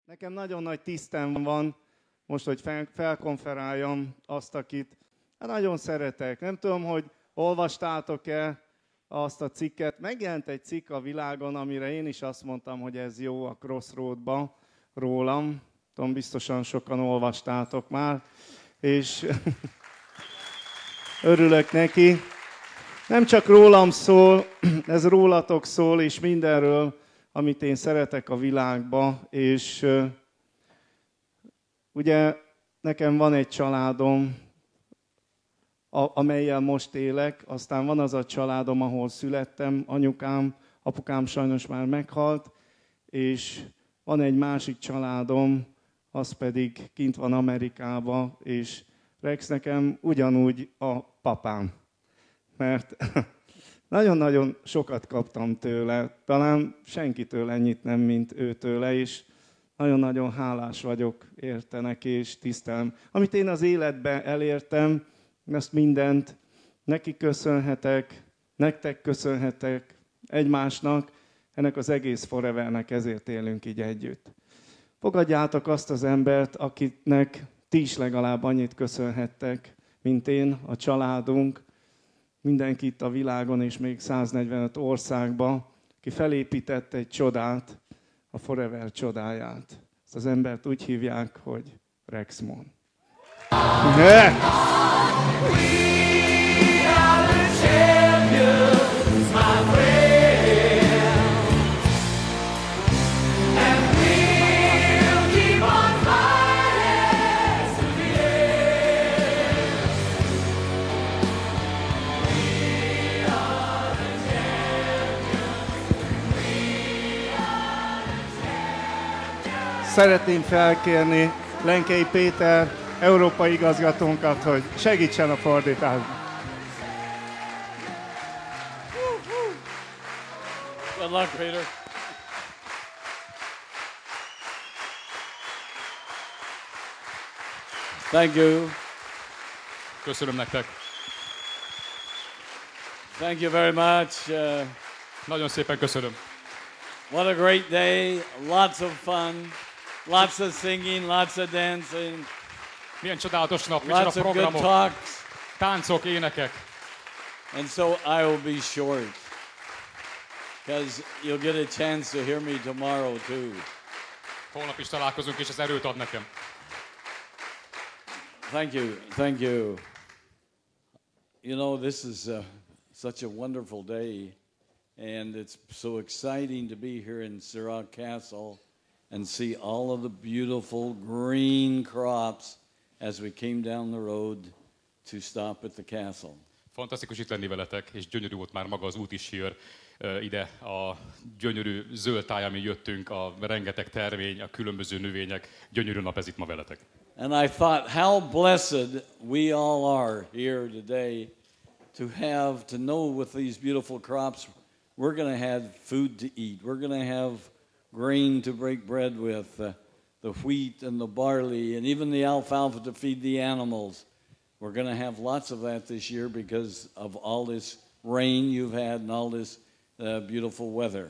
Nekem nagyon nagy tisztem van most, hogy felkonferáljam azt, akit nagyon szeretek. Nem tudom, hogy olvastátok-e azt a cikket. Megjelent egy cikk a Világon, amire én is azt mondtam, hogy ez jó a Crossroadba rólam. Tudom, biztosan sokan olvastátok már, és örülök neki. Nem csak rólam szól, ez rólatok szól, és mindenről, amit én szeretek a világba, és ugye nekem van egy családom, amellyel most élek, aztán van az a családom, ahol születtem, anyukám, apukám sajnos már meghalt, és van egy másik családom, az pedig kint van Amerikában, és Rex nekem ugyanúgy a papám. Mert nagyon-nagyon sokat kaptam tőle, talán senkitől ennyit nem, mint őtőle, és nagyon-nagyon hálás vagyok érte neki, és tisztelem. Amit én az életben elértem, ezt mindent neki köszönhetek, nektek köszönhetek, egymásnak, ennek az egész Forevernek, ezért élünk így együtt. Fogadjátok azt az embert, akinek ti is legalább annyit köszönhettek, mint én, a családunk, mindenki itt a világon és még 145 országban, ki felépített egy csodát, a Forever csodáját. Ezt az embert úgy hívják, hogy Rex Mon. Szeretném felkérni Lenkei Péter, európai igazgatónkat, hogy segítsen a fordításban. Good luck, Peter. Thank you. Köszönöm nektek. Thank you very much. Nagyon szépen köszönöm. What a great day. Lots of fun. Lots of singing, lots of dancing. Milyen csodálatos nap, micsoda Lots of good programok, talks. táncok, énekek. And so I will be short, because you'll get a chance to hear me tomorrow too. Holnap is találkozunk, és ez erőt ad nekem. Thank you, thank you. You know, this is such a wonderful day, and it's so exciting to be here in Sirach Castle and see all of the beautiful green crops as we came down the road to stop at the castle. Fantasztikus itt lenni veletek, és gyönyörű volt már maga az út is hier ide a gyönyörű zöld táj, amin jöttünk, a rengeteg termény, a különböző növények. Gyönyörű nap ez itt ma veletek. And I thought how blessed we all are here today to have, to know with these beautiful crops, we're going to have food to eat. We're going to have grain to break bread with, the wheat and the barley, and even the alfalfa to feed the animals. We're going to have lots of that this year because of all this rain you've had and all this beautiful weather.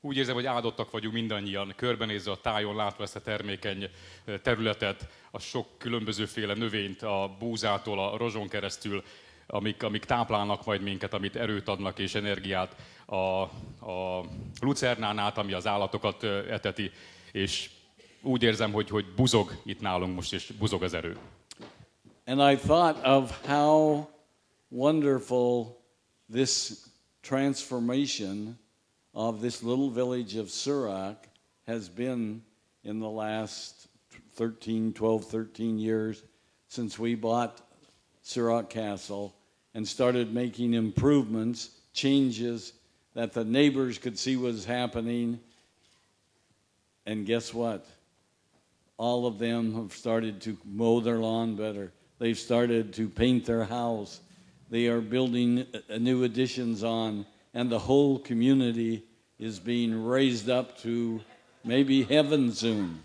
Úgy érzem, hogy áldottak vagyunk mindannyian, körbenézve a tájon, látva ezt a termékeny területet, a sok különbözőféle növényt, a búzától, a rozson keresztül, amik táplálnak majd minket, amit erőt adnak és energiát, a lucernán át, ami az állatokat eteti, és úgy érzem, hogy buzog itt nálunk most, és buzog az erő. And I thought of how wonderful this transformation of this little village of Surak has been in the last 13 years since we bought Surak Castle and started making improvements, changes that the neighbors could see was happening. And guess what? All of them have started to mow their lawn better. They've started to paint their house. They are building new additions on, and the whole community is being raised up to maybe heaven soon.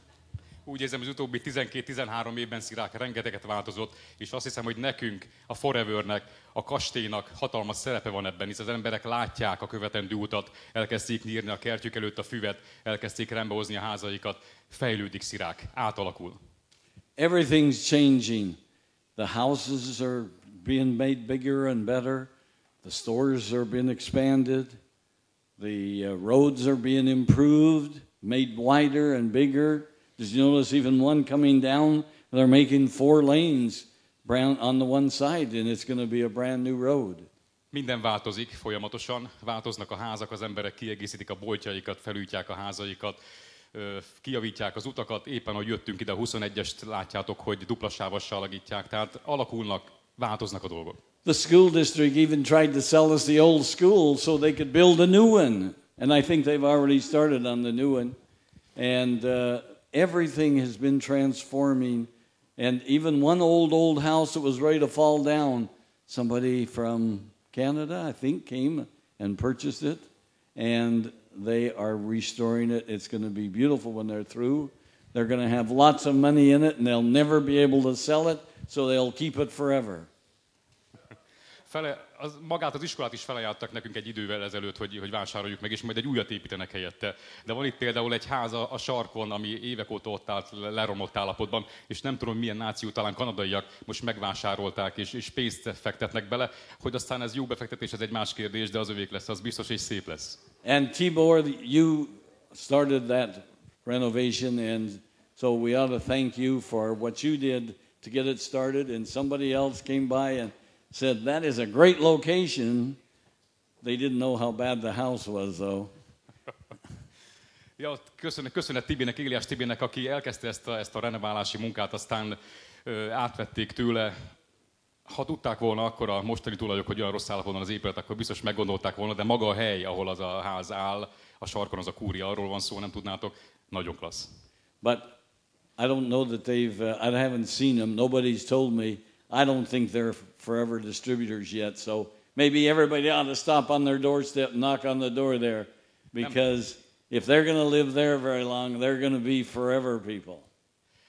Úgy érzem, az utóbbi 12-13 évben Szirák rengeteget változott, és azt hiszem, hogy nekünk, a Forevernek, a kastélynak hatalmas szerepe van ebben, hisz az emberek látják a követendő utat, elkezdték nyírni a kertjük előtt a füvet, elkezdték rendbehozni a házaikat, fejlődik Szirák, átalakul. Everything's changing. The houses are being made bigger and better. The stores are being expanded. The roads are being improved, made wider and bigger. Did you notice even one coming down, they're making 4 lanes on the one side, and it's going to be a brand new road. Minden változik folyamatosan, változnak a házak, az emberek kiegészítik a boltjaikat, felújítják a házaikat, kijavítják az utakat. Éppen, ahogy jöttünk ide, a 21-est látjátok, hogy duplasávassal alakítják, tehát alakulnak, változnak a dolgok. The school district even tried to sell us the old school so they could build a new one. And I think they've already started on the new one. And everything has been transforming. And even one old house that was ready to fall down, somebody from Canada, I think, came and purchased it. And they are restoring it. It's going to be beautiful when they're through. They're going to have lots of money in it, and they'll never be able to sell it, so they'll keep it forever. Magát az iskolát is felajánlottak nekünk egy idővel ezelőtt, hogy vásároljuk meg, és majd egy újat építenek helyette. De van itt például egy ház a sarkon, ami évek óta ott állt leromlott állapotban, és nem tudom milyen náció, talán kanadaiak most megvásárolták, és pénzt fektetnek bele, hogy aztán ez jó befektetés, ez egy más kérdés, de az övék lesz, az biztos, és szép lesz. And Tibor, you started that renovation, and so we ought to thank you for what you did to get it started, and somebody else came by and said, that is a great location. They didn't know how bad the house was, though. Ja, köszönet Tibinek, Éliás Tibinek, aki elkezdte ezt a renoválási munkát, aztán átvették tőle. Ha tudták volna akkor a mostani tulajok, hogy olyan rossz állapotban az épület, akkor biztos meggondolták volna, de maga a hely, ahol az a ház áll, a sarkon az a kúria, arról van szó, nem tudnátok, nagyon klassz. But I don't know that I haven't seen them, nobody's told me. I don't think they're forever distributors yet, so maybe everybody ought to stop on their doorstep and knock on the door there, because if they're going to live there very long, they're going to be forever people.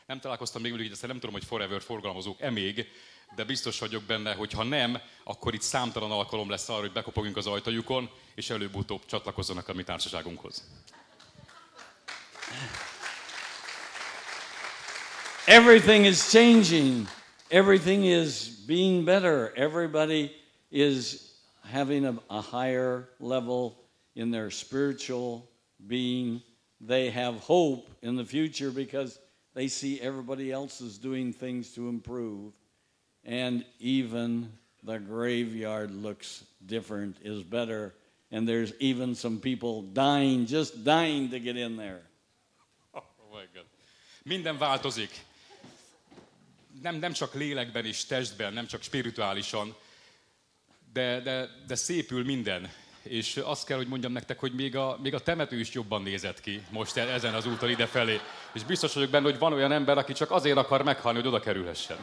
Nem találkoztam még velük, aztán nem tudom, hogy forever forgalmazók-e még, de biztos vagyok benne, hogy ha nem, akkor itt számtalan alkalom lesz arra, hogy bekopogjunk az ajtajukon, és előbb-utóbb csatlakozzanak a mi társaságunkhoz. Everything is changing. Everything is being better. Everybody is having a higher level in their spiritual being. They have hope in the future because they see everybody else is doing things to improve. And even the graveyard looks different, is better. And there's even some people just dying to get in there. Oh my God. Minden változik. Nem csak lélekben és testben, nem csak spirituálisan, de szépül minden. És azt kell, hogy mondjam nektek, hogy még a temető is jobban nézett ki most ezen az úton idefelé. És biztos vagyok benne, hogy van olyan ember, aki csak azért akar meghalni, hogy oda kerülhessen.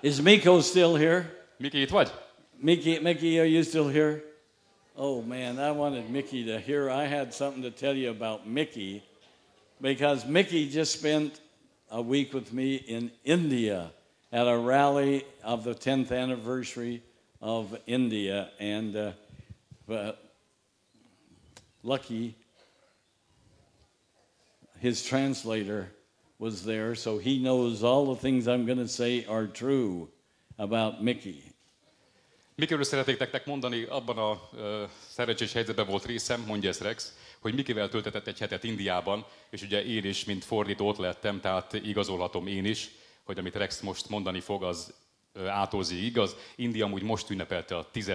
Is Miko still here? Miki, itt vagy? Mickey, are you still here? Oh man, I wanted Mickey to hear. I had something to tell you about Mickey. Because Mickey just spent a week with me in India at a rally of the 10th anniversary of India. And Lucky, his translator, was there, so he knows all the things I'm going to say are true about Mickey. Mikiről szeretnék nektek mondani, abban a szerencsés helyzetben volt részem, mondja ezt Rex, hogy Mikivel töltetett egy hetet Indiában, és ugye én is, mint fordító ott lettem, tehát igazolhatom én is, hogy amit Rex most mondani fog, az A-tól Z-ig igaz. India amúgy most ünnepelte a 10.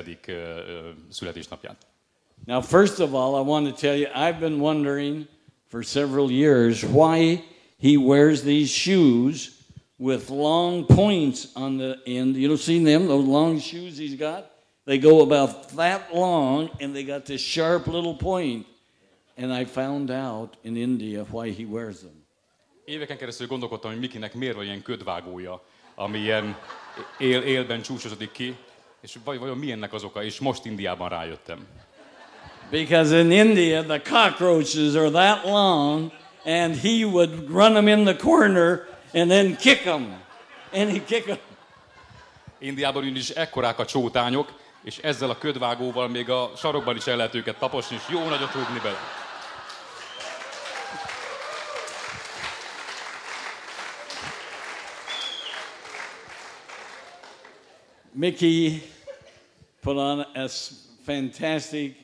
születésnapját. Now, first of all, I want to tell you, I've been wondering for several years why he wears these shoes with long points on the end. You know, seen them, those long shoes he's got? They go about that long, and they got this sharp little point. And I found out in India why he wears them. Éveken keresztül gondolkodtam, hogy Mikinek miért van ilyen ködvágója, ami ilyen élben csúcsosodik ki, és vajon mi ennek az oka, és most Indiában rájöttem. Because in India, the cockroaches are that long, and he would run them in the corner and then kick them. And he'd kick them. Indiában is ekkorák a csótányok, és ezzel a ködvágóval még a sarokban is el lehet őket taposni, és jó nagyot rúgni bele. Mickey put on a fantastic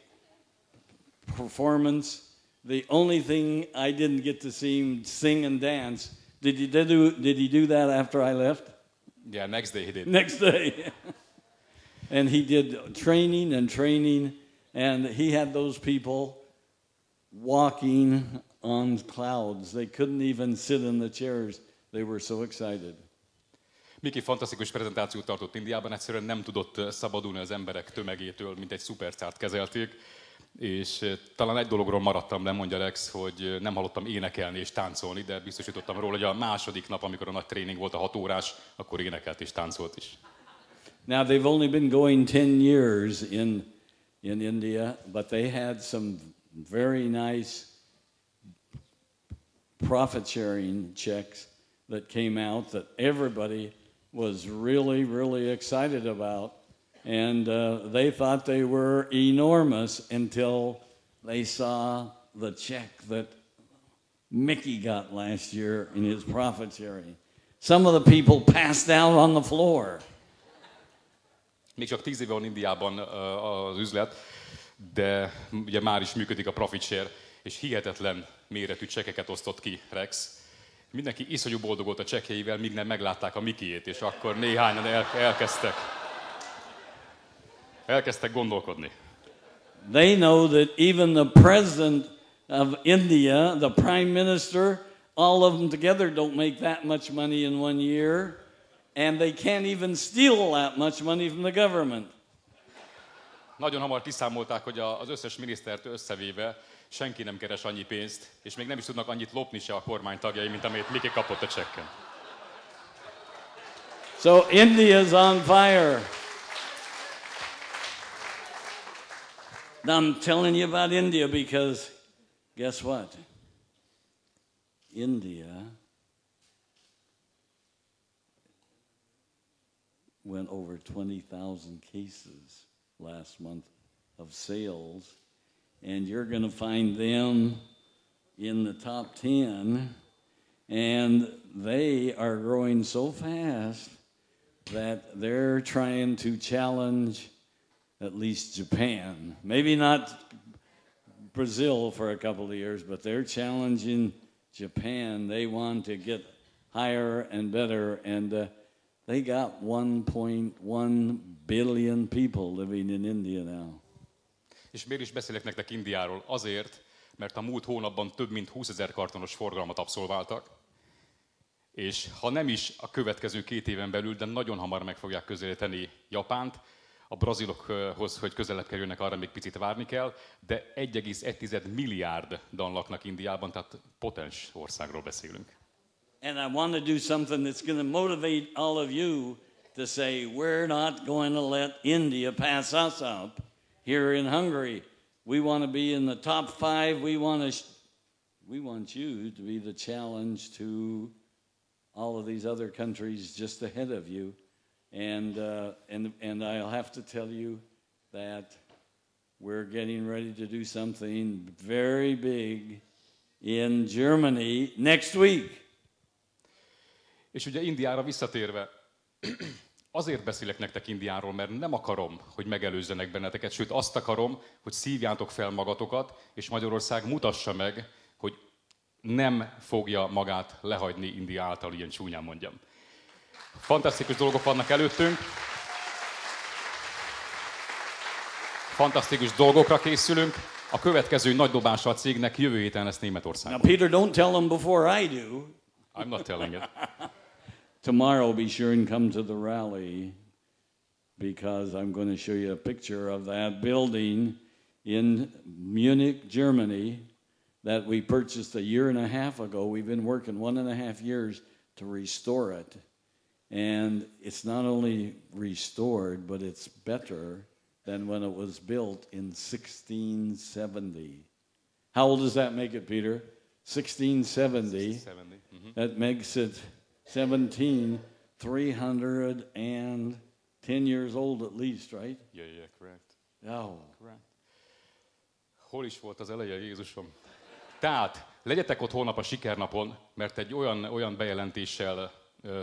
performance. The only thing I didn't get to see him sing and dance. Did he do that after I left? Yeah, next day he did. Next day. And he did training, and he had those people walking on clouds. They couldn't even sit in the chairs. They were so excited. Miki fantasztikus prezentációt tartott Indiában, egyszerűen nem tudott szabadulni az emberek tömegétől, mint egy szupersztárt kezelték, és talán egy dologról maradtam le, mondja Rex, hogy nem hallottam énekelni és táncolni, de biztosítottam róla, hogy a második nap, amikor a nagy tréning volt, a 6 órás, akkor énekelt és táncolt is. Now they've only been going 10 years in India, but they had some very nice profit sharing checks that came out that everybody was really, really excited about. And they thought they were enormous until they saw the check that Mickey got last year in his profit sharing. Some of the people passed out on the floor. Még csak 10 éve van Indiában az üzlet, de ugye már is működik a profit share, és hihetetlen méretű csekeket osztott ki Rex. Mindenki iszonyú boldog volt a csekkjeivel, míg nem meglátták a Mickeyét, és akkor néhányan elkezdtek gondolkodni. They know that even the president of India, the prime minister, all of them together don't make that much money in one year, and they can't even steal that much money from the government. Nagyon hamar kiszámolták, hogy az összes minisztert összevéve senki nem keres annyi pénzt, és még nem is tudnak annyit lopni se a kormány tagjai, mint amit Mickey kapott a csekken. So India's on fire. Now I'm telling you about India because guess what? India went over 20,000 cases last month of sales, and you're going to find them in the top 10, and they are growing so fast that they're trying to challenge at least Japan. Maybe not Brazil for a couple of years, but they're challenging Japan. They want to get higher and better, and they got 1.1 billion people living in India now. És miért is beszélek nektek Indiáról? Azért, mert a múlt hónapban több mint 20 000 kartonos forgalmat abszolváltak, és ha nem is a következő 2 éven belül, de nagyon hamar meg fogják közelíteni Japánt, a brazilokhoz, hogy közelebb kerülnek, arra még picit várni kell, de 1,1 milliárdan laknak Indiában, tehát potens országról beszélünk. And I want to do something that's going to motivate all of you to say, we're not going to let India pass us up here in Hungary. We want to be in the top 5. We want you to be the challenge to all of these other countries just ahead of you. And I'll have to tell you that we're getting ready to do something very big in Germany next week. És ugye Indiára visszatérve, azért beszélek nektek Indiáról, mert nem akarom, hogy megelőzzenek benneteket, sőt azt akarom, hogy szívjátok fel magatokat, és Magyarország mutassa meg, hogy nem fogja magát lehagyni India által, ilyen csúnyán mondjam. Fantasztikus dolgok vannak előttünk. Fantasztikus dolgokra készülünk. A következő nagy dobása a cégnek jövő héten lesz Németországban. Now Peter, don't tell them before I do. I'm not telling it. Tomorrow be sure and come to the rally because I'm going to show you a picture of that building in Munich, Germany that we purchased a year and a half ago. We've been working 1.5 years to restore it. And it's not only restored, but it's better than when it was built in 1670. How old does that make it, Peter? 1670. Mm-hmm. That makes it 310 years old at least, right? Yeah, correct. Oh. Correct. Hol is volt az eleje, Jézusom? Tehát, legyetek ott holnap a sikernapon, mert egy olyan bejelentéssel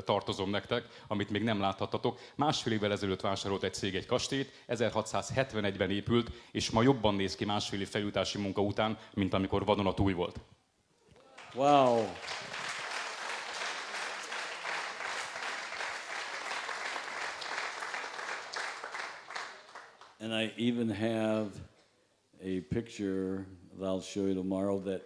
tartozom nektek, amit még nem láthattatok. Másfél évvel ezelőtt vásárolt egy cég egy kastélyt, 1671-ben épült, és ma jobban néz ki másfél év felújítási munka után, mint amikor vadonatúj volt. Wow. And I even have a picture that I'll show you tomorrow that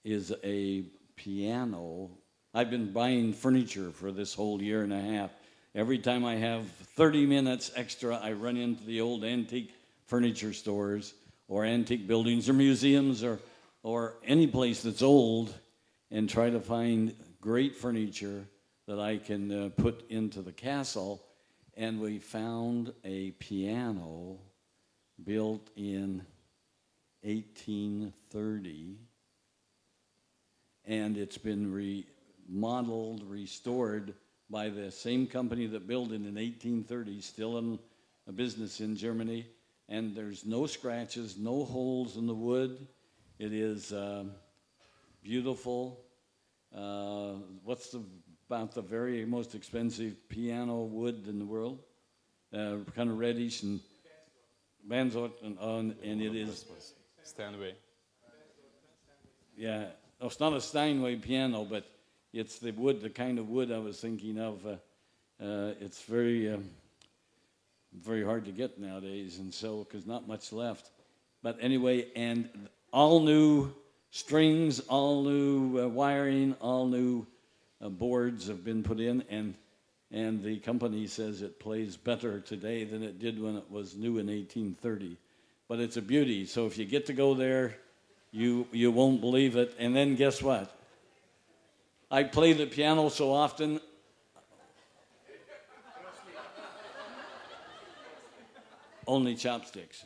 is a piano. I've been buying furniture for this whole year and a half. Every time I have 30 minutes extra, I run into the old antique furniture stores or antique buildings or museums or any place that's old and try to find great furniture that I can put into the castle. And we found a piano built in 1830, and it's been remodeled, restored by the same company that built it in 1830, still in a business in Germany, and there's no scratches, no holes in the wood. It is beautiful. What's about the very most expensive piano wood in the world? Kind of reddish and Banzot, and it is Steinway. Yeah, it's not a Steinway piano, but it's the wood, the kind of wood I was thinking of. It's very, very hard to get nowadays, and so because not much left. But anyway, and all new strings, all new wiring, all new boards have been put in, and the company says it plays better today than it did when it was new in 1830. But it's a beauty. So if you get to go there, you won't believe it. And then guess what? I play the piano so often. Only chopsticks.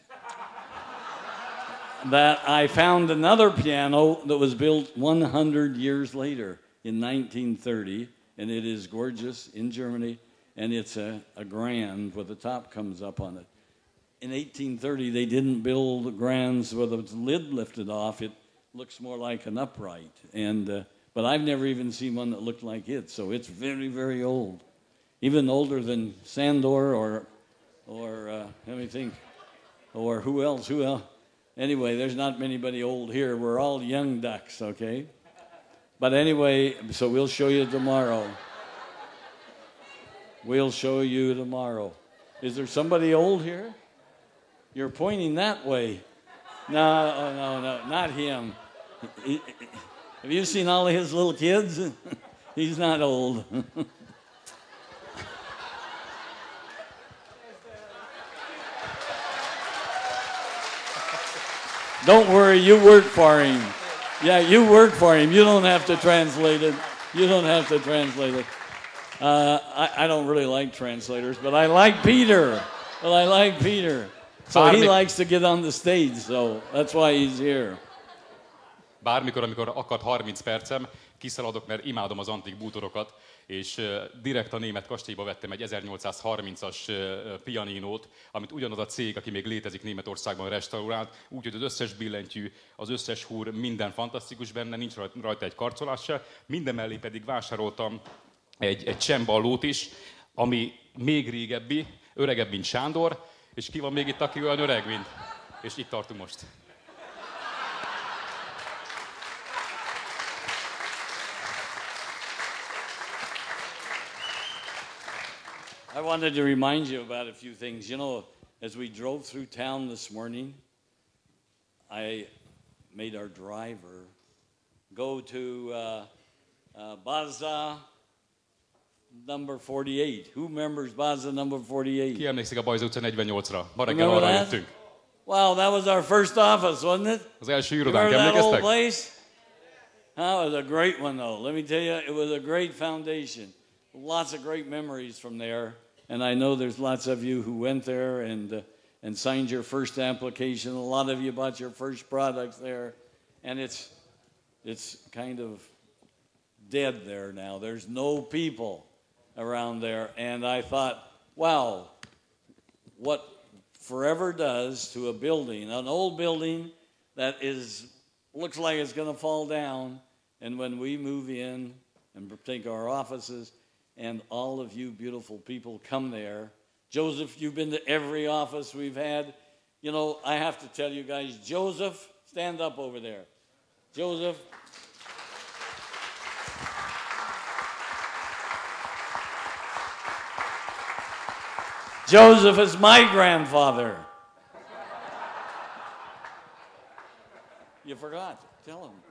That I found another piano that was built 100 years later in 1930, and it is gorgeous in Germany, and it's a grand where the top comes up on it. In 1830, they didn't build grands with the lid lifted off. It looks more like an upright, but I've never even seen one that looked like it, so it's very, very old. Even older than Sandor or let me think, or who else? Anyway, there's not anybody old here. We're all young ducks, okay? But anyway, so we'll show you tomorrow. We'll show you tomorrow. Is there somebody old here? You're pointing that way. No, not him. Have you seen all of his little kids? He's not old. Don't worry, you work for him. Yeah, you work for him. You don't have to translate it. I don't really like translators, but I like Peter. So he likes to get on the stage, so that's why he's here. Bármikor, amikor akad 30 percem, kiszaladok, mert imádom az antik bútorokat, és direkt a német kastélyba vettem egy 1830-as pianinót, amit ugyanaz a cég, aki még létezik Németországban, restaurált, úgyhogy az összes billentyű, az összes húr, minden fantasztikus benne, nincs rajta egy karcolás se. Minden mellé pedig vásároltam egy cemballót is, ami még régebbi, öregebb, mint Sándor, és ki van még itt, aki olyan öreg, mint... És itt tartunk most. I wanted to remind you about a few things. You know, as we drove through town this morning, I made our driver go to Baza number 48. Who remembers Baza number 48? Ki emlékszik a Bajza utca 48-ra? Ma reggel arra jöttünk. Wow, that was our first office, wasn't it? Az első irodánk, remember that old emlékeztek? place? That was a great one, though. Let me tell you, it was a great foundation. Lots of great memories from there. And I know there's lots of you who went there, and and signed your first application. A lot of you bought your first products there, and it's kind of dead there now. There's no people around there, and I thought, wow, what forever does to a building, an old building that looks like it's going to fall down, and when we move in and take our offices, and all of you beautiful people come there. Joseph, you've been to every office we've had. You know, I have to tell you guys, Joseph, stand up over there. Joseph. Joseph is my grandfather. You forgot. Tell him.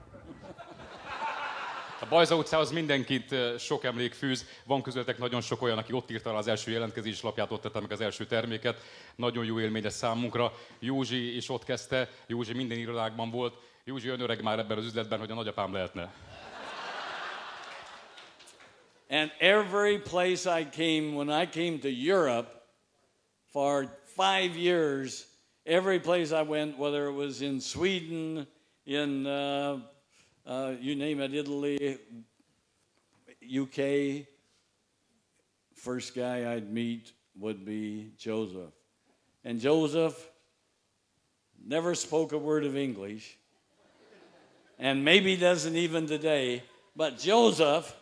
A Bajza utcához mindenkit sok emlék fűz. Van közületek nagyon sok olyan, aki ott írta az első jelentkezés lapját, ott tette meg az első terméket. Nagyon jó élmény ez számunkra. Józsi is ott kezdte, Józsi minden irodákban volt. Józsi olyan öreg már ebben az üzletben, hogy a nagyapám lehetne. And every place I came, when I came to Europe for 5 years, every place I went, whether it was in Sweden, in you name it, Italy, UK, first guy I'd meet would be Joseph. And Joseph never spoke a word of English, and maybe doesn't even today, but Joseph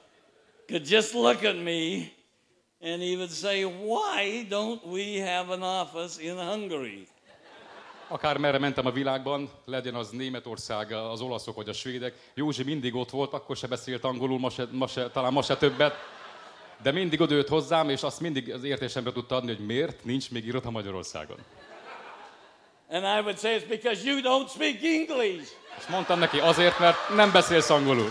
could just look at me and he would say, why don't we have an office in Hungary? Akármerre mentem a világban, legyen az Németország, az olaszok vagy a svédek, Józsi mindig ott volt, akkor se beszélt angolul, talán ma se többet, de mindig odajött hozzám, és azt mindig az értésemre tudta adni, hogy miért nincs még iroda Magyarországon. And I would say, it's because you don't speak English. És mondtam neki, azért, mert nem beszélsz angolul.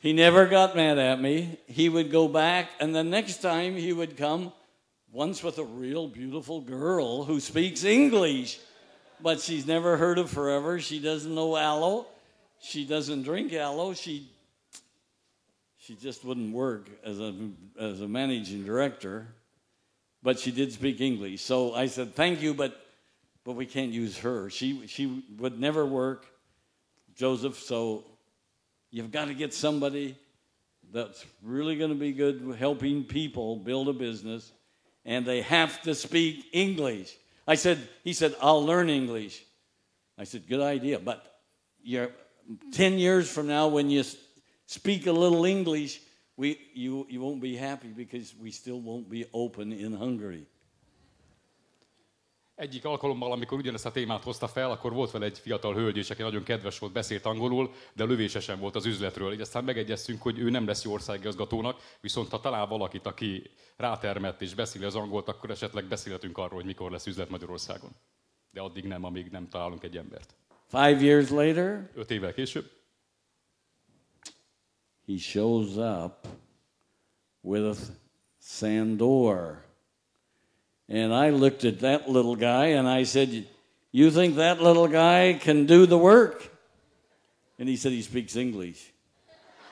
He never got mad at me. He would go back, and the next time he would come, once with a real beautiful girl who speaks English, but she's never heard of Forever. She doesn't know aloe. She doesn't drink aloe. She just wouldn't work as a managing director, but she did speak English. So I said, thank you, but we can't use her. She would never work, Joseph, so you've got to get somebody that's really going to be good helping people build a business, and they have to speak English. He said, I'll learn English. I said, good idea, but 10 years from now, when you speak a little English, you won't be happy because we still won't be open in Hungary. Egyik alkalommal, amikor ugyanezt a témát hozta fel, akkor volt vele egy fiatal hölgy is, aki nagyon kedves volt, beszélt angolul, de lövése sem volt az üzletről. Így aztán megegyeztünk, hogy ő nem lesz jó országigazgatónak, viszont ha talál valakit, aki rátermett és beszéli az angolt, akkor esetleg beszélhetünk arról, hogy mikor lesz üzlet Magyarországon. De addig nem, amíg nem találunk egy embert. 5 years later, 5 évvel később, he shows up with Sandor. And I looked at that little guy and I said, you think that little guy can do the work? And he said he speaks English.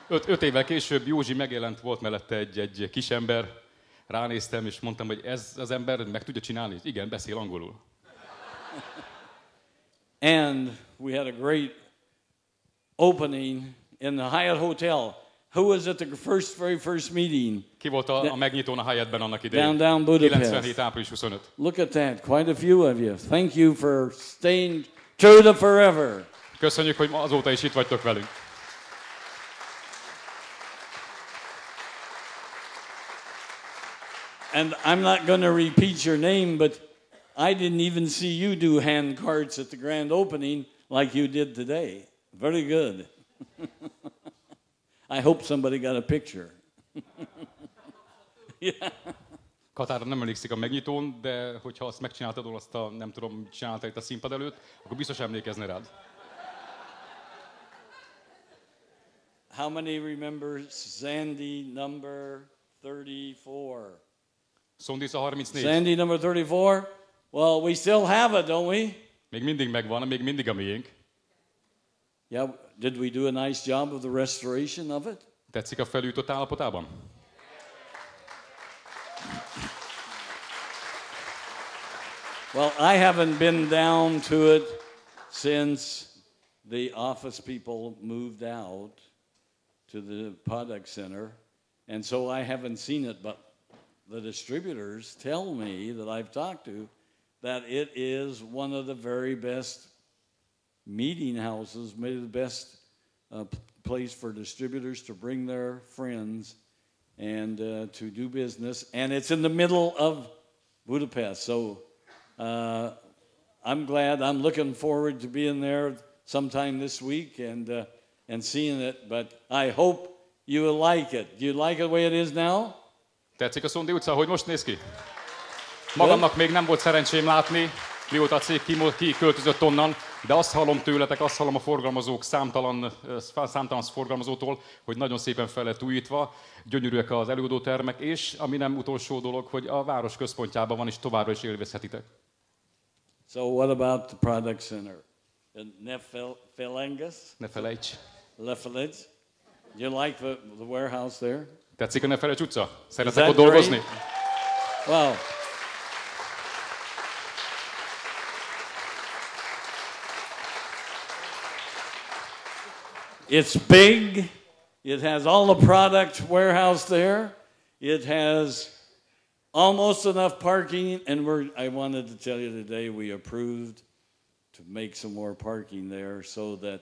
5 évvel később Józsi megjelent, volt mellette egy kisember, ránéztem és mondtam, hogy ez az ember meg tudja csinálni? Igen, beszél angolul. And we had a great opening in the Hyatt Hotel. Who was at the very first meeting? Ki volt a megnyitón a Hyattben annak idején? Down Budapest. 97. április 25. Look at that, quite a few of you. Thank you for staying true to Forever. Köszönjük, hogy azóta is itt vagytok velünk. And I'm not going to repeat your name, but I didn't even see you do hand carts at the grand opening like you did today. Very good. I hope somebody got a picture. Yeah. Katára nem emlékszik a megnyitón, de hogyha azt megcsináltad, azt nem tudom, csináltad itt a színpad előtt, akkor biztos emlékezne rád. How many remember Sandy number 34? Szondisza 34. Sandy number 34? Well, we still have it, don't we? Még mindig megvan, még mindig a miénk. Yeah, did we do a nice job of the restoration of it? Tetszik a felújított állapotában? Well, I haven't been down to it since the office people moved out to the product center, and so I haven't seen it, but the distributors tell me that I've talked to that it is one of the very best meeting houses, maybe the best place for distributors to bring their friends and to do business, and it's in the middle of Budapest, so I'm glad. I'm looking forward to being there sometime this week and seeing it, but I hope you will like it. Do you like it the way it is now? Tetszik a Szondi utca, hogy most néz ki? Magamnak még nem volt szerencsém látni, mióta a cég kiköltözött onnan, de azt hallom tőletek, azt hallom a forgalmazók számtalan forgalmazótól, hogy nagyon szépen fel lett újítva, gyönyörűek az előadótermek, és ami nem utolsó dolog, hogy a város központjában van, és továbbra is élvezhetitek. So what about the product center? Ne felejts. Lefeledz. Do you like the warehouse there? Tetszik a Ne felejts utca? Szeretek ott dolgozni? Well, it's big. It has all the product warehouse there. It has almost enough parking, and I wanted to tell you today we approved to make some more parking there so that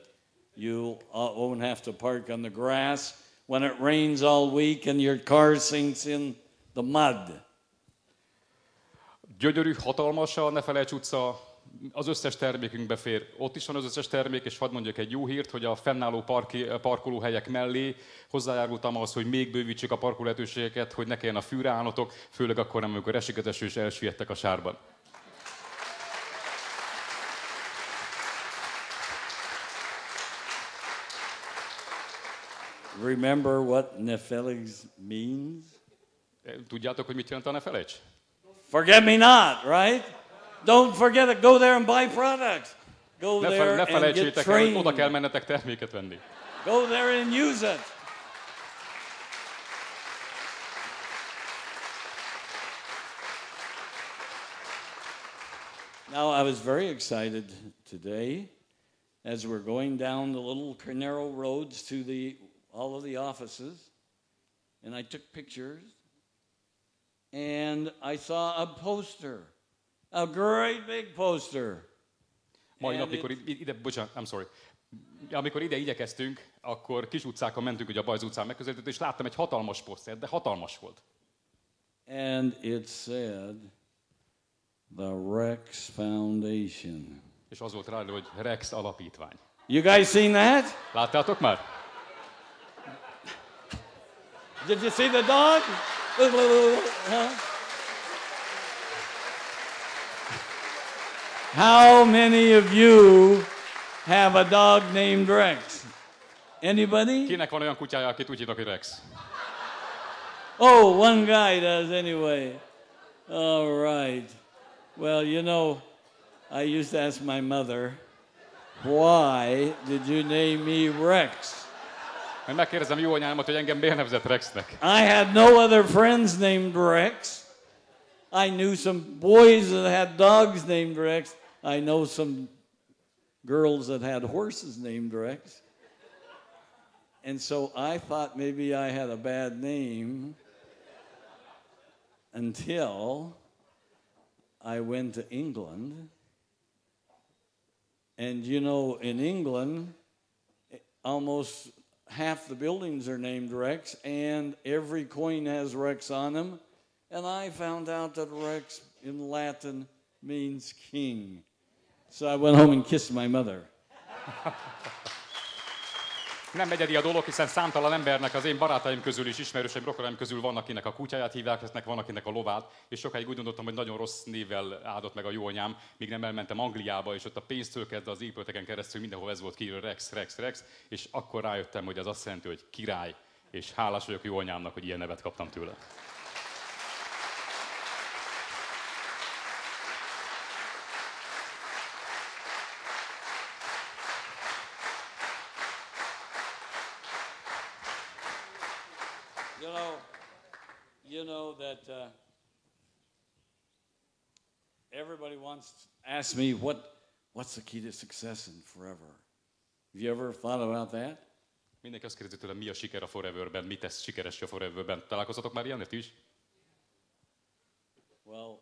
you won't have to park on the grass when it rains all week and your car sinks in the mud. Gyönyörű, hatalmas a Ne felejts utca, az összes termékünkbe fér. Ott is van az összes termék, és hadd mondjak egy jó hírt, hogy a fennálló parkolóhelyek mellé hozzájárultam ahhoz, hogy még bővítsük a parkolólehetőségeket, hogy ne kelljen a fűre állnotok, főleg akkor nem, amikor esik az eső, és elsüllyedtek a sárban. Remember what Ne felejts means? Tudjátok, hogy mit jelent a Ne felejts? Forget me not, right? Don't forget it. Go there and buy products. Go there and get trained. Oda kell mennetek terméket venni. Go there and use it. Now, I was very excited today as we're going down the little narrow roads to all of the offices, and I took pictures, and I saw a poster. A great big poster. Mai nap, amikor ide igyekeztünk, akkor kis utcákon mentünk, ugye a Bajz utcán megközelített, és láttam egy hatalmas posztert, de hatalmas volt. And it said, the Rex Foundation. És az volt rá, hogy Rex alapítvány. You guys seen that? Láttátok már? Did you see the dog? Huh? How many of you have a dog named Rex? Anybody? Kinek van olyan kutyája, akit úgy hívnak, hogy Rex? Oh, one guy does anyway. All right. Well, you know, I used to ask my mother, why did you name me Rex? Megkérdezem jó anyámat, hogy engem miért nevezett Rexnek. I had no other friends named Rex. I knew some boys that had dogs named Rex. I know some girls that had horses named Rex. And so I thought maybe I had a bad name until I went to England. And you know, in England, almost half the buildings are named Rex, and every coin has Rex on them. And I found out that Rex in Latin means king. So I went home and kissed my mother. Nem egyedi a dolog, hiszen számtalan embernek, az én barátaim közül is, ismerőseim, rokonaim közül van, akinek a kutyáját hívják, van, akinek a lovát, és sokáig úgy gondoltam, hogy nagyon rossz névvel áldott meg a jó anyám, míg nem elmentem Angliába, és ott a pénztől kezdve az épületeken keresztül mindenhol ez volt kiírva Rex, Rex, Rex, és akkor rájöttem, hogy az azt jelenti, hogy király, és hálás vagyok jó anyámnak, hogy ilyen nevet kaptam tőle. You know that everybody wants to ask me what's the key to success in Forever. Have you ever thought about that? Mindenki azt kérdezi tőlem, mi a siker a Foreverben, mit tesz sikeres a Foreverben. Találkoztatok már ilyenért is? Well,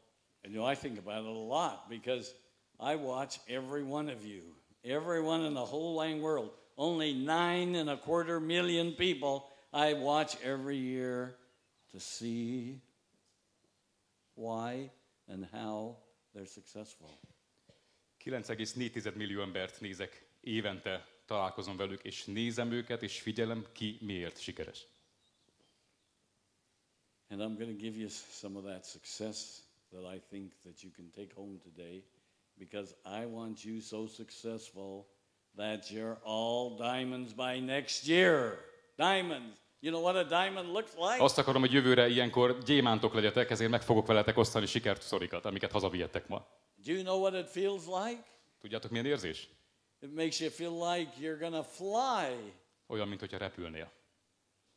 I think about it a lot because I watch every one of you, everyone in the whole lying world. Only 9.25 million people I watch every year to see why and how they're successful. 9,4 millió embert nézek évente, találkozom velük, és nézem őket, és figyelem, ki miért sikeres. And I'm going to give you some of that success that I think that you can take home today, because I want you so successful that you're all diamonds by next year. Diamonds. You know what a diamond looks like? Azt akarom, hogy jövőre ilyenkor gyémántok legyetek, ezért meg fogok veletek osztani sikersztorikat, amiket hazavihettek ma. Do you know what it feels like? Tudjátok, milyen érzés? It makes you feel like you're going to fly. Olyan, mintha repülnél.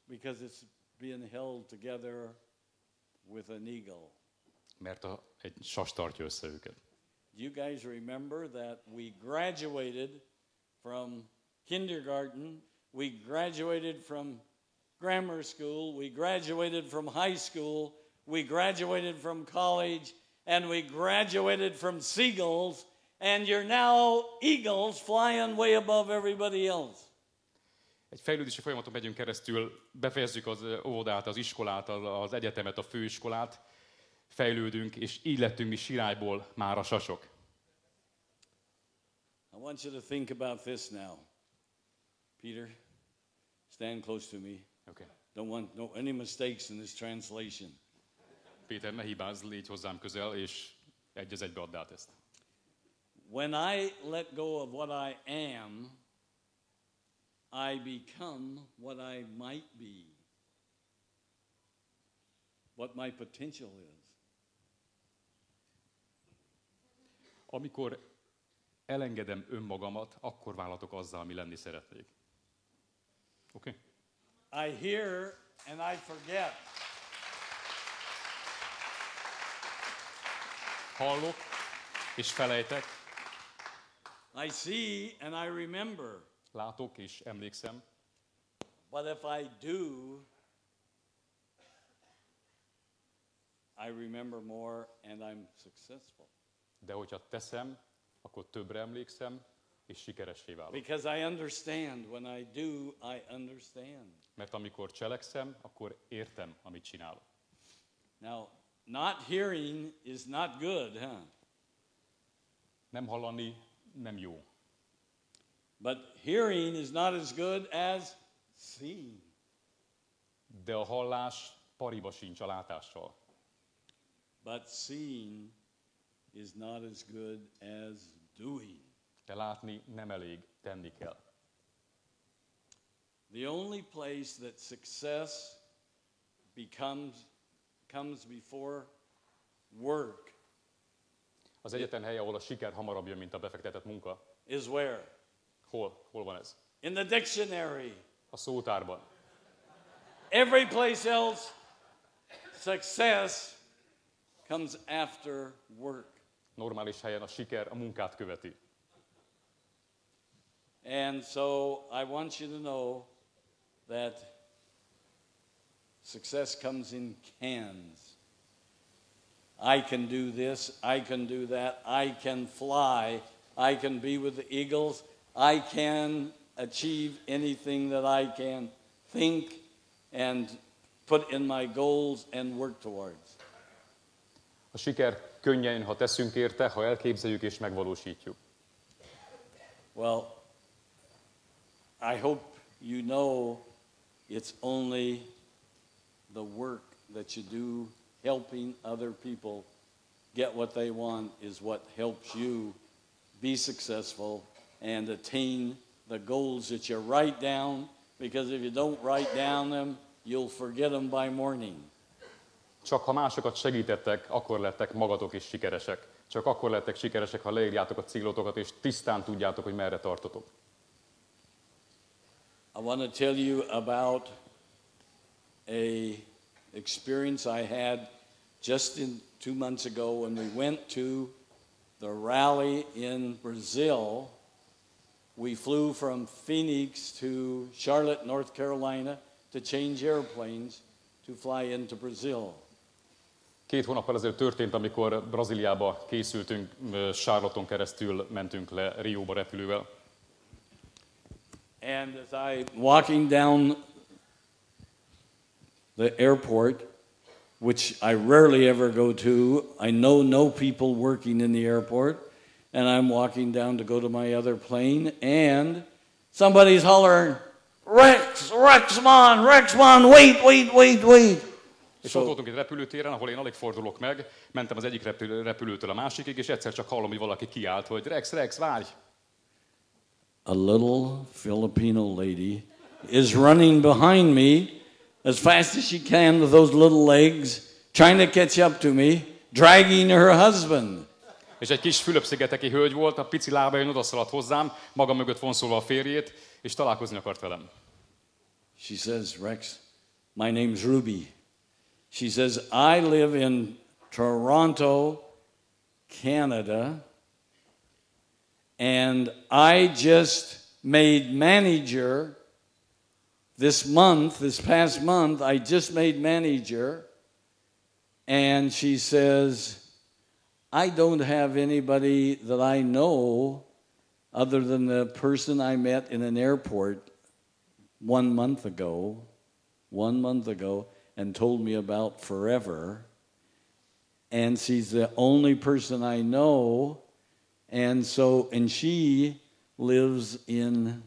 Because it's being held together with an eagle. Mert egy sas tartja össze őket. Do you guys remember that we graduated from kindergarten, we graduated from grammar school, we graduated from high school, we graduated from college, and we graduated from seagulls, and you're now eagles flying way above everybody else. Egy fejlődési folyamaton megyünk keresztül, befejezzük az óvodát, az iskolát, az egyetemet, a főiskolát, fejlődünk, és így lettünk mi sirályból már a sasok. I want you to think about this now. Peter, stand close to me. Okay. Don't want any mistakes in this translation. Péter, ne hibázz, légy hozzám közel, és egy az egybe add át ezt. When I let go of what I am, I become what I might be. What my potential is. Amikor elengedem önmagamat, akkor válhatok azzal, ami lenni szeretnék. Oké? I hear and I forget. Hallok, és felejtek. I see and I remember. Látok, és emlékszem. But if I do, I remember more and I'm successful. De hogyha teszem, akkor többre emlékszem, és sikeressé válok. Because I understand. When I do, I understand. Mert amikor cselekszem, akkor értem, amit csinálok. Now, not hearing is not good, huh? Nem hallani nem jó. But hearing is not as good as seeing. De a hallás pariba sincs a látással. But seeing is not as good as doing. De látni nem elég, tenni kell. The only place that success comes before work Az egyetlen hely, ahol a siker hamarabb jön, mint a befektetett munka. is where? Hol van ez? In the dictionary. A szótárban. Every place else, success comes after work. Normális helyen a siker a munkát követi. And so I want you to know that success comes in cans. I can do this, I can do that, I can fly, I can be with the eagles, I can achieve anything that I can think and put in my goals and work towards. A siker könnyen, ha teszünk érte, ha elképzeljük és megvalósítjuk. Well, I hope you know it's only the work that you do helping other people get what they want is what helps you be successful and attain the goals that you write down, because if you don't write down them, you'll forget them by morning. Csak ha másokat segítettek, akkor lettek magatok is sikeresek. Csak akkor lettek sikeresek, ha leírjátok a célotokat, és tisztán tudjátok, hogy merre tartotok. I want to tell you about a experience I had just 2 months ago when we went to the rally in Brazil. We flew from Phoenix to Charlotte, North Carolina to change airplanes to fly into Brazil. 2 hónappal ezelőtt történt, amikor Brazíliába készültünk, Charlotte-on keresztül mentünk le Rióba repülővel. And as I walking down the airport, which I rarely ever go to, I know no people working in the airport, and I'm walking down to go to my other plane, and somebody's hollering, Rex, Rexman, wait. És ott voltunk egy repülőtéren, ahol én alig fordulok meg, mentem az egyik repülőtől a másikig, és egyszer csak hallom, hogy valaki kiált, hogy Rex, várj! A little Filipino lady is running behind me as fast as she can with those little legs, trying to catch up to me, dragging her husband. És egy kis Fülöp-szigeteki hölgy volt, a pici lábain odaszaladt hozzám, maga mögött vonszolva a férjét, és találkozni akart velem. She says, Rex, my name's Ruby. She says, I live in Toronto, Canada, and I just made manager this past month, I just made manager, and she says, I don't have anybody that I know other than the person I met in an airport 1 month ago, and told me about forever. And she's the only person I know. And she lives in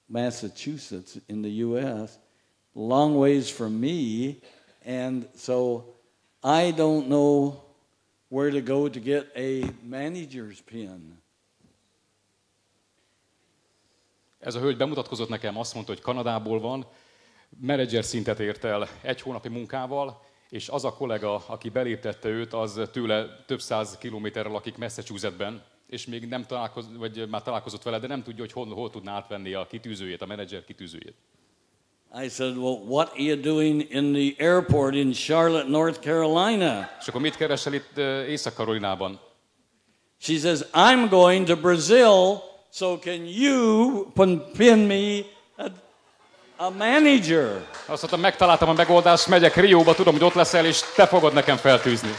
Massachusetts in the U.S., long ways from me. And so I don't know where to go to get a manager's pin. Ez a hölgy bemutatkozott nekem, azt mondta, hogy Kanadából van, menedzser szintet ért el 1 hónapi munkával, és az a kollega, aki beléptette őt, az tőle több 100 kilométerrel lakik Massachusettsben, és még nem találkozott, vagy már találkozott vele, de nem tudja, hogy hol tudná átvenni a kitűzőjét, a menedzser kitűzőjét. I said, well, what are you doing in the airport in Charlotte, North Carolina? És akkor mit keresel itt Észak-Karolinában? She says, I'm going to Brazil, so can you pin me a manager? Azt mondtam, megtaláltam a megoldást, megyek Rióba, tudom, hogy ott leszel, és te fogod nekem feltűzni.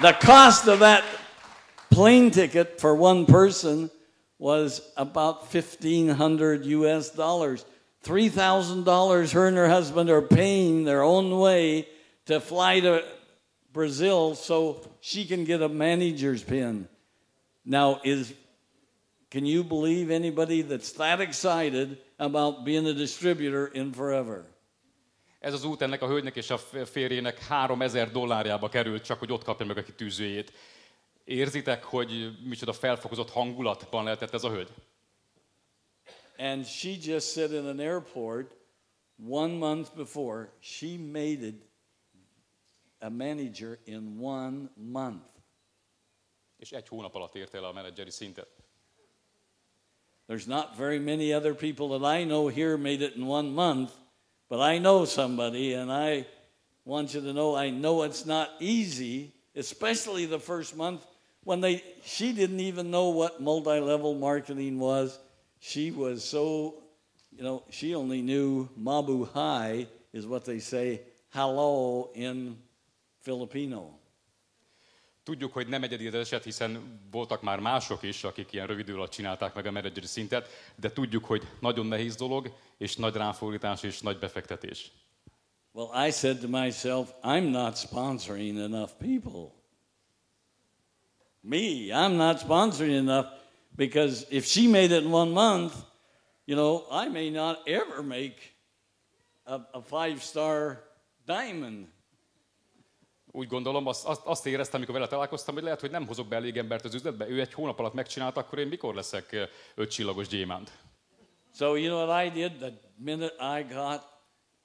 The cost of that plane ticket for one person was about $1,500 US. $3,000 her and her husband are paying their own way to fly to Brazil so she can get a manager's pin. Now, can you believe anybody that's that excited about being a distributor in forever? Ez az út ennek a hölgynek és a férjének $3000 került, csak hogy ott kapja meg a kitűzőjét. Érzitek, hogy micsoda felfokozott hangulatban lehetett ez a hölgy? And she just said in an airport 1 month before, she made it a manager in 1 month. És 1 hónap alatt ért el a menedzseri szintet. There's not very many other people that I know here made it in 1 month, but I know somebody, and I want you to know I know it's not easy, especially the first month when she didn't even know what multi-level marketing was. She was so, she only knew mabuhay is what they say, hello in Filipino. Tudjuk, hogy nem egyedi az eset, hiszen voltak már mások is, akik ilyen rövid idő alatt csinálták meg a menedzseri szintet, de tudjuk, hogy nagyon nehéz dolog, és nagy ráfordítás, és nagy befektetés. Well, I said to myself, I'm not sponsoring enough people. I'm not sponsoring enough, because if she made it in 1 month, I may not ever make a 5-star diamond. Úgy gondolom, azt éreztem, amikor vele találkoztam, hogy lehet, hogy nem hozok be elég embert az üzletbe. Ő 1 hónap alatt megcsinálta, akkor én mikor leszek 5 csillagos gyémánt? So you know what I did? The minute I got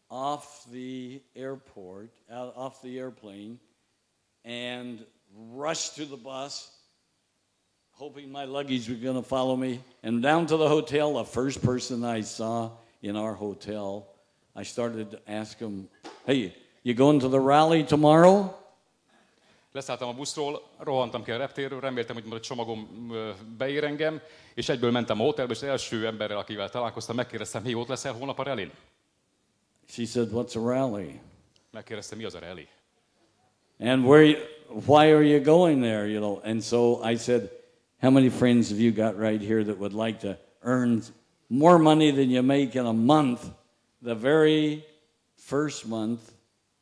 off the airplane, and rushed to the bus, hoping my luggage was going to follow me. And down to the hotel, the first person I saw in our hotel, I started to ask him, hey, you going to the rally tomorrow? Leszálltam a buszról, rohantam ki a reptérről, reméltem, hogy majd a csomagom beér engem, és egyből mentem a hotelbe, és az első emberrel, akivel találkoztam, megkérdeztem, hé, ott leszel holnap a rallyn? She said, what's a rally? Megkérdeztem, mi az a rally? And why are you going there, you know? And so I said, how many friends have you got right here that would like to earn more money than you make in a month, the very first month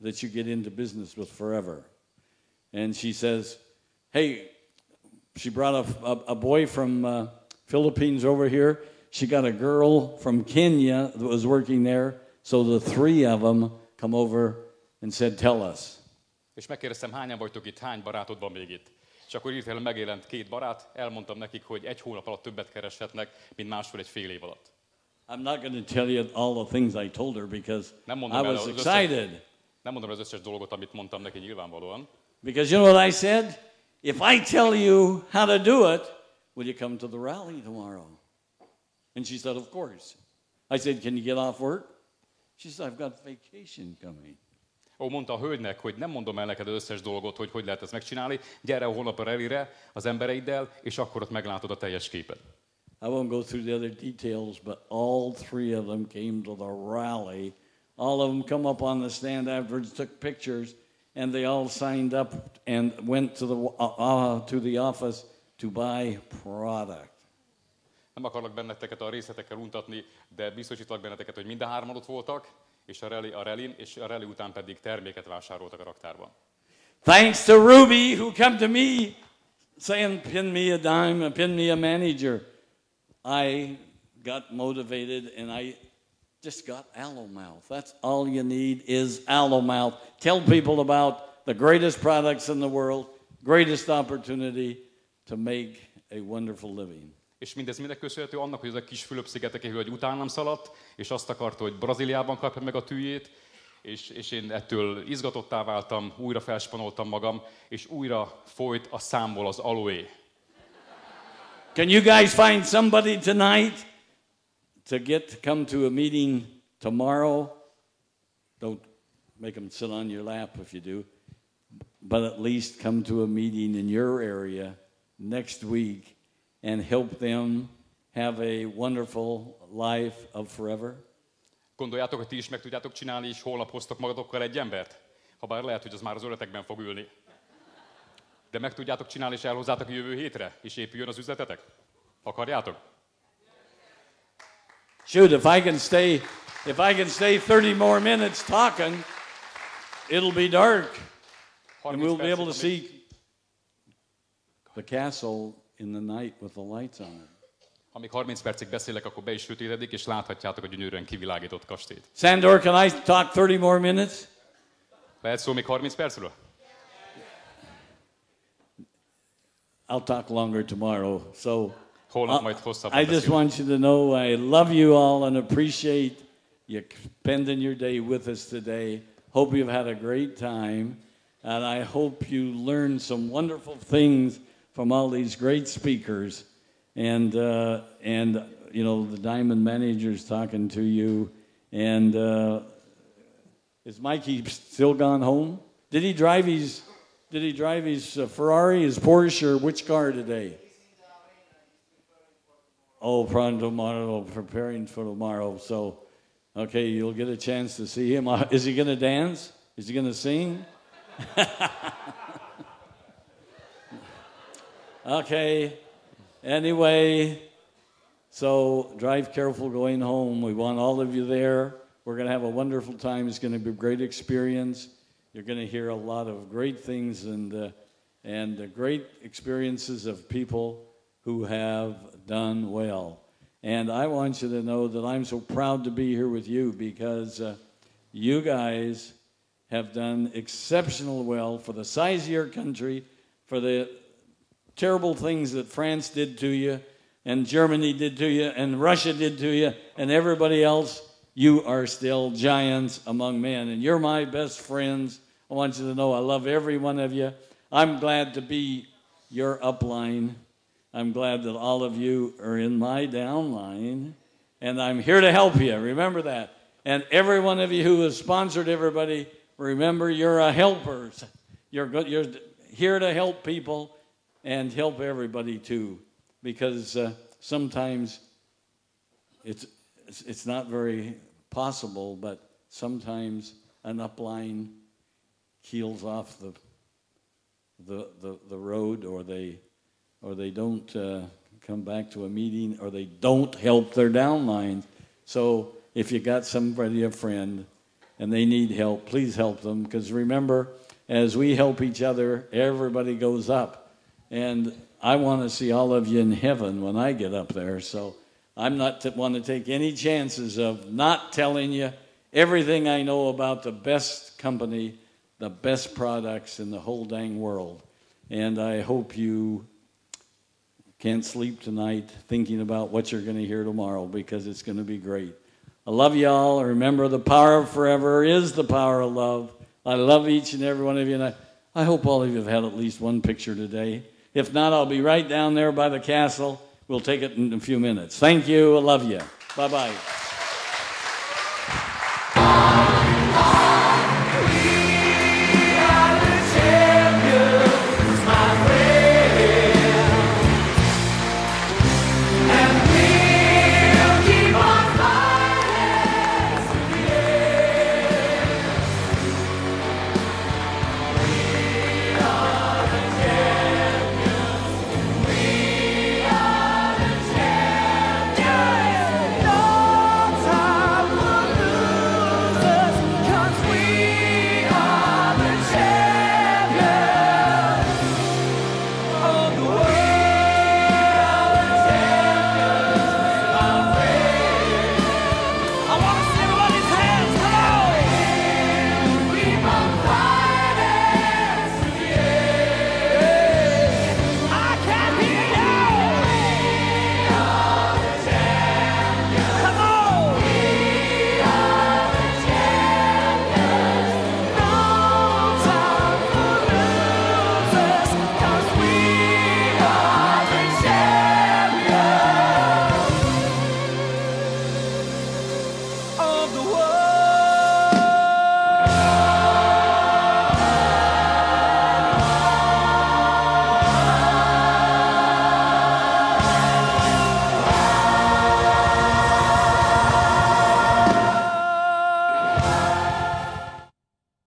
that you get into business with Forever? And she says, hey, she brought a boy from Philippines over here. She got a girl from Kenya that was working there. So the three of them come over and said, tell us. És megkérdeztem, hányan vagytok itt, hány barátod van még itt? És akkor hirtelen megjelent 2 barát, elmondtam nekik, hogy 1 hónap alatt többet kereshetnek, mint másfél egy fél év alatt. I'm not going to tell you all the things I told her because I was excited. Nem mondom az összes dolgot, amit mondtam neki nyilvánvalóan. Because you know what I said? If I tell you how to do it, will you come to the rally tomorrow? And she said, of course. I said, can you get off work? She said, I've got vacation coming. Mondta a hölgynek, hogy nem mondom el neked az összes dolgot, hogy lehet ezt megcsinálni, gyere holnap a rallyre az embereiddel, és akkor ott meglátod a teljes képet. I won't go through the other details, but all 3 of them came to the rally. All of them come up on the stand afterwards, took pictures, and they all signed up and went to the office to buy product. Nem akarlak benneteket a részletekkel untatni, de biztosítlak benneteket, hogy mind a 3 ott voltak, és a rallyn, és a rally után pedig terméket vásároltak a raktárban. Thanks to Ruby, who come to me saying, pin me a dime, pin me a manager. I got motivated and I just got Alomouth. That's all you need is Alomouth. Tell people about the greatest products in the world, greatest opportunity to make a wonderful living. És mindez minek köszönhető? Annak, hogy ez a kis Fülöp-szigeteki hölgy utánam szaladt, és azt akarta, hogy Brazíliában kapja meg a tűjét, és én ettől izgatottá váltam, újra felspanoltam magam, és újra folyt a számból az aloe. Can you guys find somebody tonight to come to a meeting tomorrow? Don't make them sit on your lap if you do, but at least come to a meeting in your area next week and help them have a wonderful life of forever? Gondoljátok, hogy ti is meg tudjátok csinálni, és holnap hoztok magatokkal egy embert? Habár lehet, hogy az már az öletekben fog ülni. De meg tudjátok csinálni, és elhozzátok a jövő hétre, és épüljön az üzletetek? Akarjátok? Shoot, if I can stay 30 more minutes talking, it'll be dark. And we'll be able to see the castle in the night with the lights on it. Ha még 30 percig beszélek, akkor be is sötétedik, és láthatjátok a gyönyörűen kivilágított kastélyt. Sandor, can I talk 30 more minutes? Lehet szó még 30 percről? I'll talk longer tomorrow. So Holnap majd hosszabban I just want you to know I love you all and appreciate you spending your day with us today. Hope you've had a great time, and I hope you learned some wonderful things from all these great speakers. And you know, the Diamond Manager's talking to you. And is Mikey still gone home? Did he drive his Ferrari, his Porsche, or which car today? Oh, preparing for tomorrow. So, okay, you'll get a chance to see him. Is he going to dance? Is he going to sing? Okay. Anyway, so drive careful going home. We want all of you there. We're going to have a wonderful time. It's going to be a great experience. You're going to hear a lot of great things and great experiences of people who have done well. And I want you to know that I'm so proud to be here with you because you guys have done exceptional well for the size of your country, for the terrible things that France did to you, and Germany did to you, and Russia did to you, and everybody else. You are still giants among men, and you're my best friends. I want you to know I love every one of you. I'm glad to be your upline. I'm glad that all of you are in my downline, and I'm here to help you. Remember that. And every one of you who has sponsored everybody, remember you're a helper. You're here to help people and help everybody too, because sometimes it's not very possible, but sometimes an upline keels off the road, or they don't come back to a meeting, or they don't help their downlines. So if you got somebody, a friend, and they need help, please help them, because remember, as we help each other, everybody goes up. And I want to see all of you in heaven when I get up there, so I'm not want to take any chances of not telling you everything I know about the best company, the best products in the whole dang world. And I hope you can't sleep tonight thinking about what you're going to hear tomorrow, because it's going to be great. I love you all. Remember, the power of forever is the power of love. I love each and every one of you, and I hope all of you have had at least one picture today. If not, I'll be right down there by the castle. We'll take it in a few minutes. Thank you. I love you. Bye-bye.